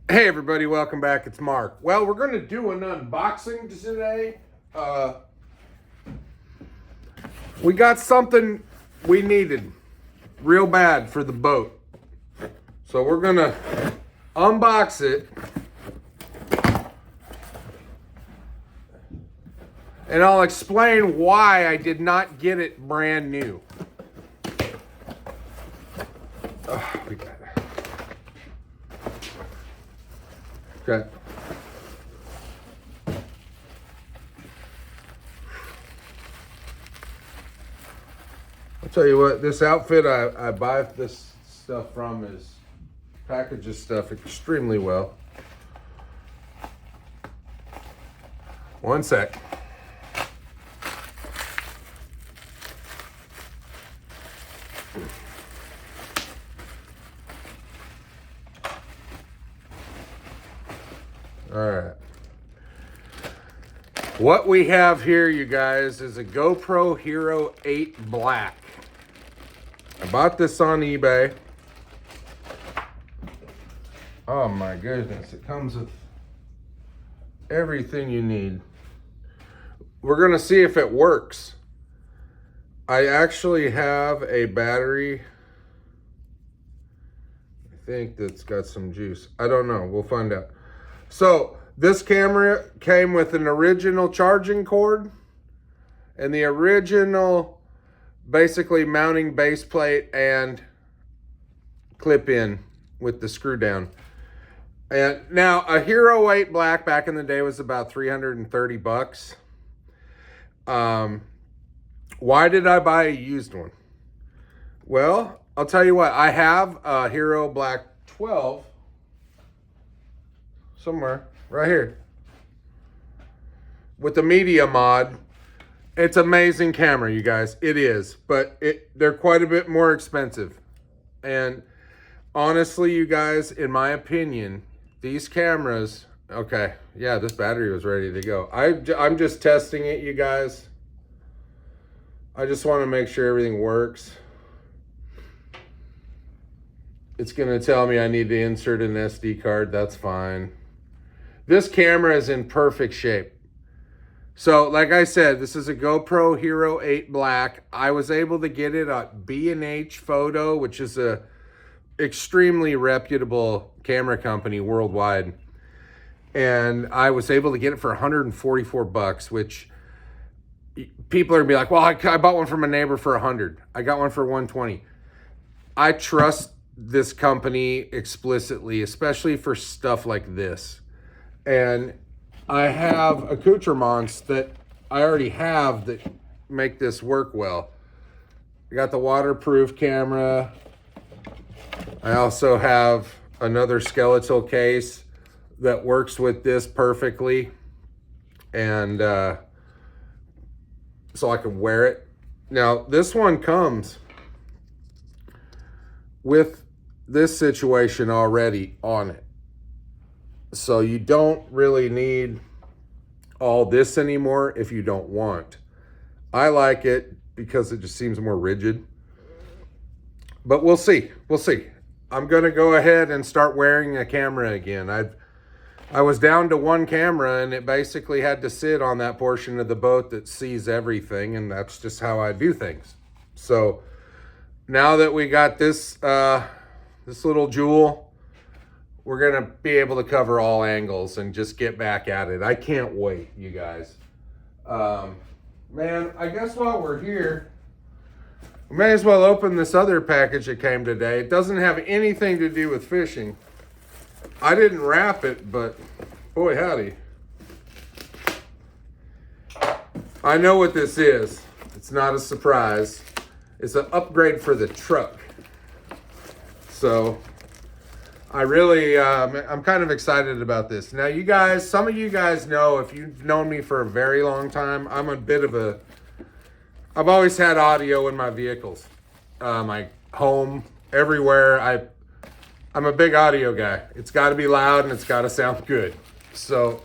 Hey everybody, welcome back. It's Mark. Well, we're going to do an unboxing today. We got something we needed real bad for the boat. So we're going to unbox it. And I'll explain why I did not get it brand new. We got it. Okay. I'll tell you what, this outfit I buy this stuff from is packages stuff extremely well. One sec. All right. What we have here, you guys, is a GoPro Hero 8 Black. I bought this on eBay. Oh my goodness, it comes with everything you need. We're gonna see if it works. I actually have a battery, I think that's got some juice. I don't know, we'll find out. So this camera came with an original charging cord and the original basically mounting base plate and clip in with the screw down. And now a Hero 8 Black back in the day was about 330 bucks. Why did I buy a used one? Well, I'll tell you what, I have a Hero Black 12 somewhere right here with the media mod. It's amazing camera, you guys. It is, but they're quite a bit more expensive. And honestly, you guys, in my opinion, these cameras, okay, yeah, this battery was ready to go. I'm just testing it, you guys. I just want to make sure everything works. It's going to tell me I need to insert an SD card. That's fine. This camera is in perfect shape. So, like I said, this is a GoPro Hero 8 Black. I was able to get it at B&H Photo, which is a extremely reputable camera company worldwide. And I was able to get it for 144 bucks, which people are gonna be like, well, I bought one from a neighbor for 100. I got one for 120. I trust this company explicitly, especially for stuff like this. And I have accoutrements that I already have that make this work well. I got the waterproof camera. I also have another skeletal case that works with this perfectly. And so I can wear it. Now, this one comes with this situation already on it. So you don't really need all this anymore if you don't want. I like it because it just seems more rigid. But we'll see. We'll see. I'm going to go ahead and start wearing a camera again. I was down to one camera and it basically had to sit on that portion of the boat that sees everything, and that's just how I do things. So now that we got this this little jewel, we're gonna be able to cover all angles and just get back at it. I can't wait, you guys. Man, I guess while we're here, we may as well open this other package that came today. It doesn't have anything to do with fishing. I didn't wrap it, but boy howdy. I know what this is. It's not a surprise. It's an upgrade for the truck. So I really, I'm kind of excited about this. Now you guys, some of you guys know, if you've known me for a very long time, I'm a bit of a, I've always had audio in my vehicles, my home, everywhere. I'm a big audio guy. It's got to be loud and it's got to sound good. So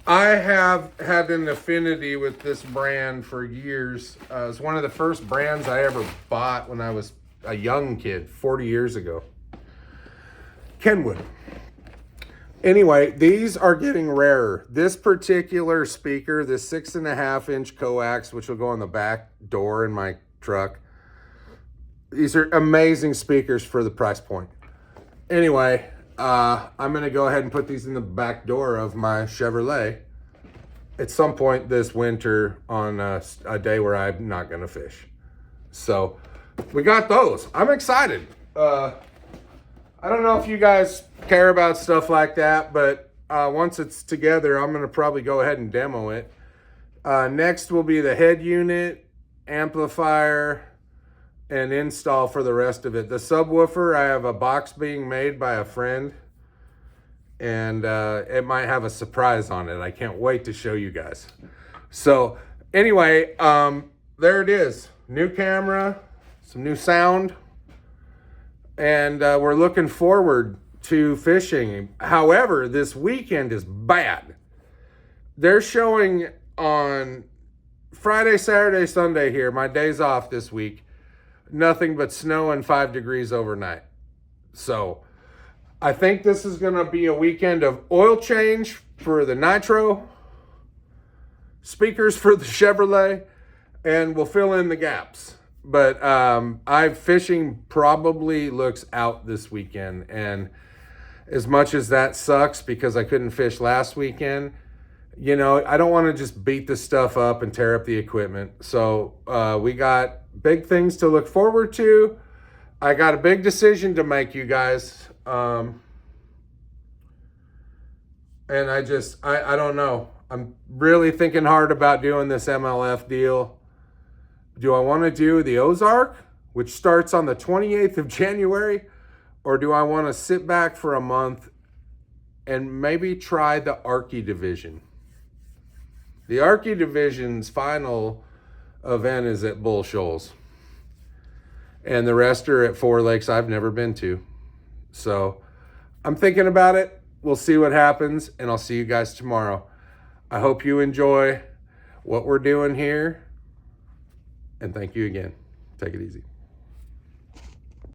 I have had an affinity with this brand for years. It's one of the first brands I ever bought when I was a young kid, 40 years ago. Kenwood. Anyway, these are getting rarer. This particular speaker, this 6.5-inch coax, which will go on the back door in my truck. These are amazing speakers for the price point. Anyway, I'm going to go ahead and put these in the back door of my Chevrolet at some point this winter on a day where I'm not going to fish. So we got those. I'm excited. I don't know if you guys care about stuff like that, but once it's together, I'm going to probably go ahead and demo it. Next will be the head unit, amplifier, and install for the rest of it. The subwoofer, I have a box being made by a friend, and it might have a surprise on it. I can't wait to show you guys. So anyway, there it is. New camera, some new sound, and we're looking forward to fishing. However, this weekend is bad. They're showing on Friday, Saturday, Sunday here, my days off this week, nothing but snow and 5 degrees overnight. So I think this is going to be a weekend of oil change for the Nitro, speakers for the Chevrolet, and we'll fill in the gaps. But fishing probably looks out this weekend. And as much as that sucks because I couldn't fish last weekend, you know, I don't want to just beat this stuff up and tear up the equipment. So we got big things to look forward to. I got a big decision to make, you guys. And I don't know. I'm really thinking hard about doing this MLF deal. Do I want to do the Ozark, which starts on the 28th of January? Or do I want to sit back for a month and maybe try the Arky Division? The Arky Division's final event is at Bull Shoals. And the rest are at 4 lakes I've never been to. So I'm thinking about it. We'll see what happens, and I'll see you guys tomorrow. I hope you enjoy what we're doing here. And thank you again. Take it easy.